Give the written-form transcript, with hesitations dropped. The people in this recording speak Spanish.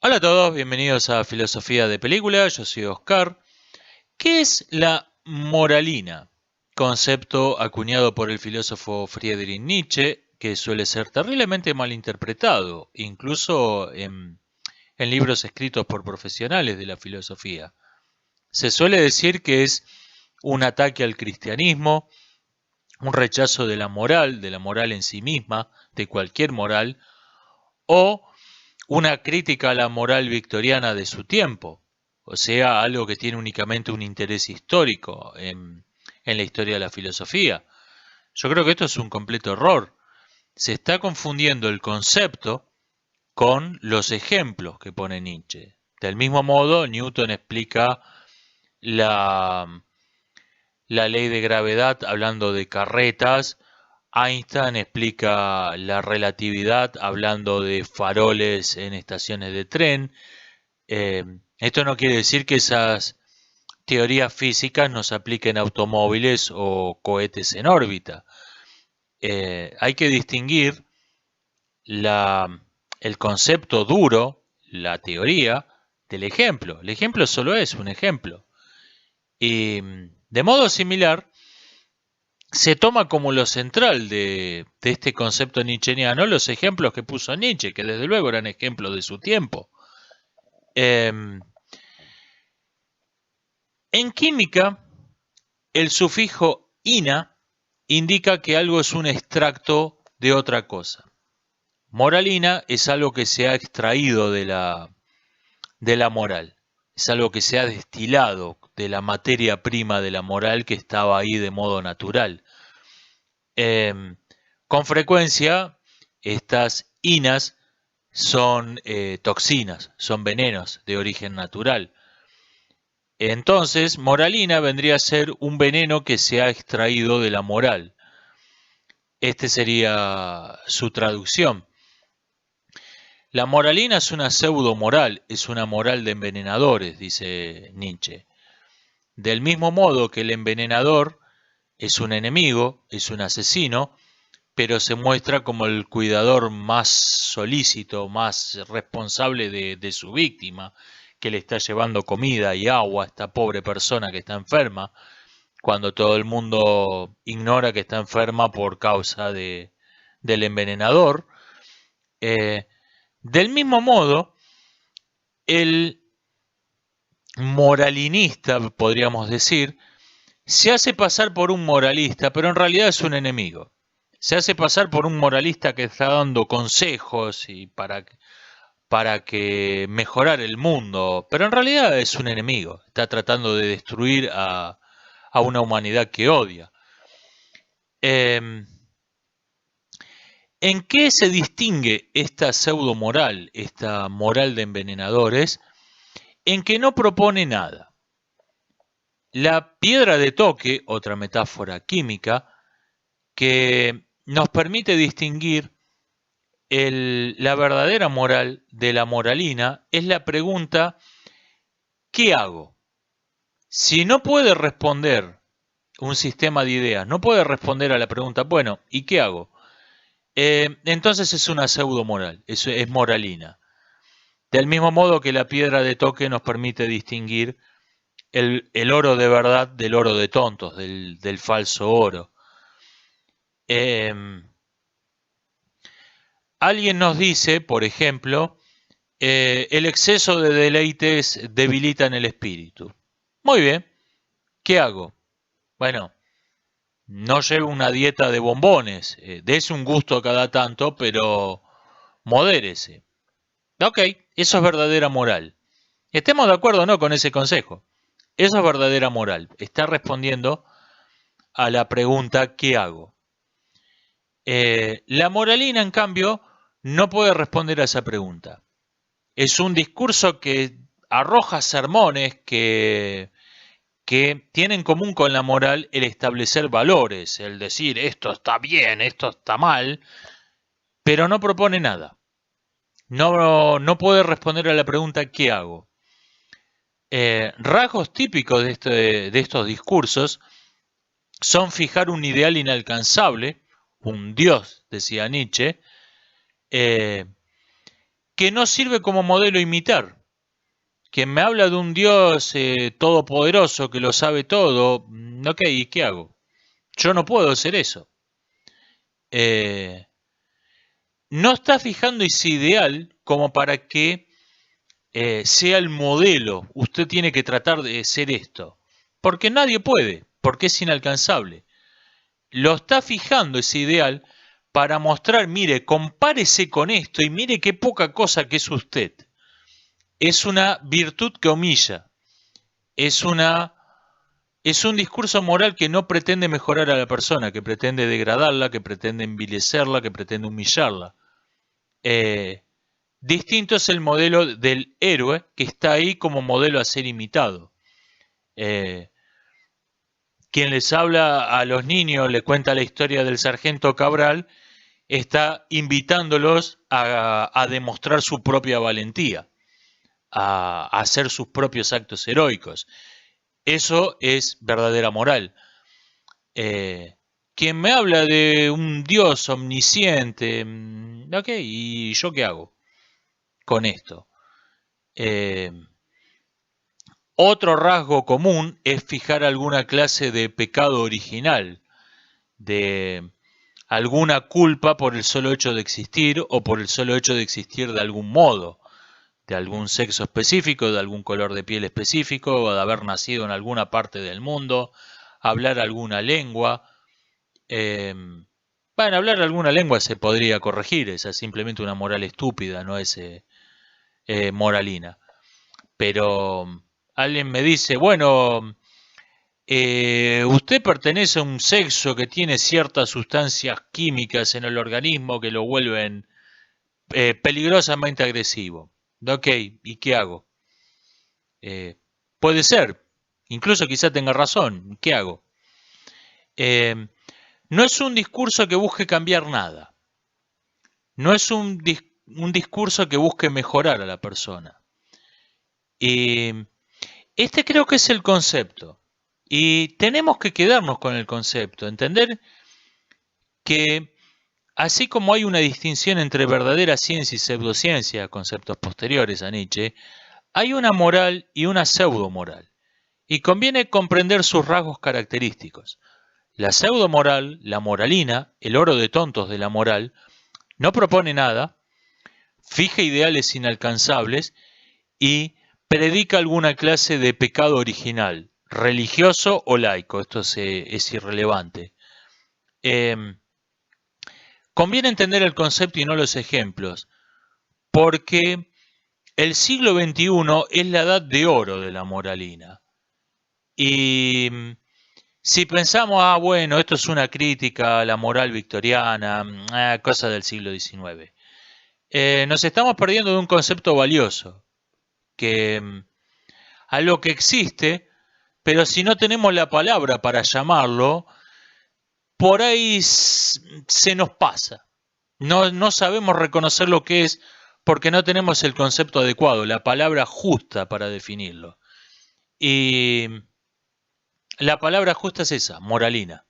Hola a todos, bienvenidos a Filosofía de Película, yo soy Oscar. ¿Qué es la moralina? Concepto acuñado por el filósofo Friedrich Nietzsche, que suele ser terriblemente malinterpretado, incluso en libros escritos por profesionales de la filosofía. Se suele decir que es un ataque al cristianismo, un rechazo de la moral en sí misma, de cualquier moral, o una crítica a la moral victoriana de su tiempo, o sea, algo que tiene únicamente un interés histórico en la historia de la filosofía. Yo creo que esto es un completo error. Se está confundiendo el concepto con los ejemplos que pone Nietzsche. Del mismo modo, Newton explica la, la ley de gravedad hablando de carretas. Einstein explica la relatividad hablando de faroles en estaciones de tren. Esto no quiere decir que esas teorías físicas no se apliquen a automóviles o cohetes en órbita. Hay que distinguir la, el concepto duro, la teoría, del ejemplo. El ejemplo solo es un ejemplo. Y de modo similar, se toma como lo central de este concepto nietzscheano los ejemplos que puso Nietzsche, que desde luego eran ejemplos de su tiempo. En química, el sufijo "ina" indica que algo es un extracto de otra cosa. Moralina es algo que se ha extraído de la moral, es algo que se ha destilado de la materia prima de la moral que estaba ahí de modo natural. Con frecuencia, estas inas son toxinas, son venenos de origen natural. Entonces, moralina vendría a ser un veneno que se ha extraído de la moral. Este sería su traducción. La moralina es una pseudo-moral, es una moral de envenenadores, dice Nietzsche. Del mismo modo que el envenenador es un enemigo, es un asesino, pero se muestra como el cuidador más solícito, más responsable de su víctima, que le está llevando comida y agua a esta pobre persona que está enferma, cuando todo el mundo ignora que está enferma por causa del envenenador. Eh, del mismo modo, el moralinista, podríamos decir, se hace pasar por un moralista, pero en realidad es un enemigo. Se hace pasar por un moralista que está dando consejos y para que mejorar el mundo, pero en realidad es un enemigo. Está tratando de destruir a una humanidad que odia. Eh, ¿En qué se distingue esta pseudo-moral, esta moral de envenenadores? En que no propone nada. La piedra de toque, otra metáfora química, que nos permite distinguir la verdadera moral de la moralina, es la pregunta: ¿qué hago? Si no puede responder un sistema de ideas, no puede responder a la pregunta, bueno, ¿y qué hago? Entonces es una pseudo moral, es moralina. Del mismo modo que la piedra de toque nos permite distinguir el oro de verdad del oro de tontos, del falso oro. Alguien nos dice, por ejemplo, el exceso de deleites debilitan el espíritu. Muy bien, ¿qué hago? Bueno, no llevo una dieta de bombones, dese un gusto cada tanto, pero modérese. Ok, eso es verdadera moral. Estemos de acuerdo o no con ese consejo. Eso es verdadera moral. Está respondiendo a la pregunta ¿qué hago? La moralina, en cambio, no puede responder a esa pregunta. Es un discurso que arroja sermones que tiene en común con la moral el establecer valores, el decir esto está bien, esto está mal, pero no propone nada. No puede responder a la pregunta ¿qué hago? Rasgos típicos de estos discursos son fijar un ideal inalcanzable, un Dios, decía Nietzsche, eh, que no sirve como modelo a imitar. Quien me habla de un Dios todopoderoso que lo sabe todo, ok, ¿y qué hago? Yo no puedo hacer eso. No está fijando ese ideal como para que sea el modelo. Usted tiene que tratar de ser esto. Porque nadie puede, porque es inalcanzable. Lo está fijando ese ideal para mostrar, mire, compárese con esto y mire qué poca cosa que es usted. Es una virtud que humilla. Es un discurso moral que no pretende mejorar a la persona, que pretende degradarla, que pretende envilecerla, que pretende humillarla. Distinto es el modelo del héroe que está ahí como modelo a ser imitado. Quien les habla a los niños, le cuenta la historia del sargento Cabral, está invitándolos a demostrar su propia valentía, a hacer sus propios actos heroicos. Eso es verdadera moral. Quien me habla de un Dios omnisciente, ok, ¿y yo qué hago con esto? Otro rasgo común es fijar alguna clase de pecado original, de alguna culpa por el solo hecho de existir o por el solo hecho de existir de algún modo, de algún sexo específico, de algún color de piel específico, o de haber nacido en alguna parte del mundo, hablar alguna lengua. Bueno, hablar alguna lengua se podría corregir, esa es simplemente una moral estúpida, no es moralina. Pero alguien me dice, bueno, usted pertenece a un sexo que tiene ciertas sustancias químicas en el organismo que lo vuelven peligrosamente agresivo. Ok, ¿y qué hago? Puede ser, incluso quizá tenga razón, ¿qué hago? No es un discurso que busque cambiar nada. No es un discurso que busque mejorar a la persona. Este creo que es el concepto. Y tenemos que quedarnos con el concepto, entender que así como hay una distinción entre verdadera ciencia y pseudociencia, conceptos posteriores a Nietzsche, hay una moral y una pseudomoral. Y conviene comprender sus rasgos característicos. La pseudomoral, la moralina, el oro de tontos de la moral, no propone nada, fija ideales inalcanzables y predica alguna clase de pecado original, religioso o laico. Esto es irrelevante. Conviene entender el concepto y no los ejemplos, porque el siglo XXI es la edad de oro de la moralina. Y si pensamos, bueno, esto es una crítica a la moral victoriana, cosa del siglo XIX, nos estamos perdiendo de un concepto valioso, que algo que existe, pero si no tenemos la palabra para llamarlo, por ahí se nos pasa. No sabemos reconocer lo que es porque no tenemos el concepto adecuado, la palabra justa para definirlo. Y la palabra justa es esa, moralina.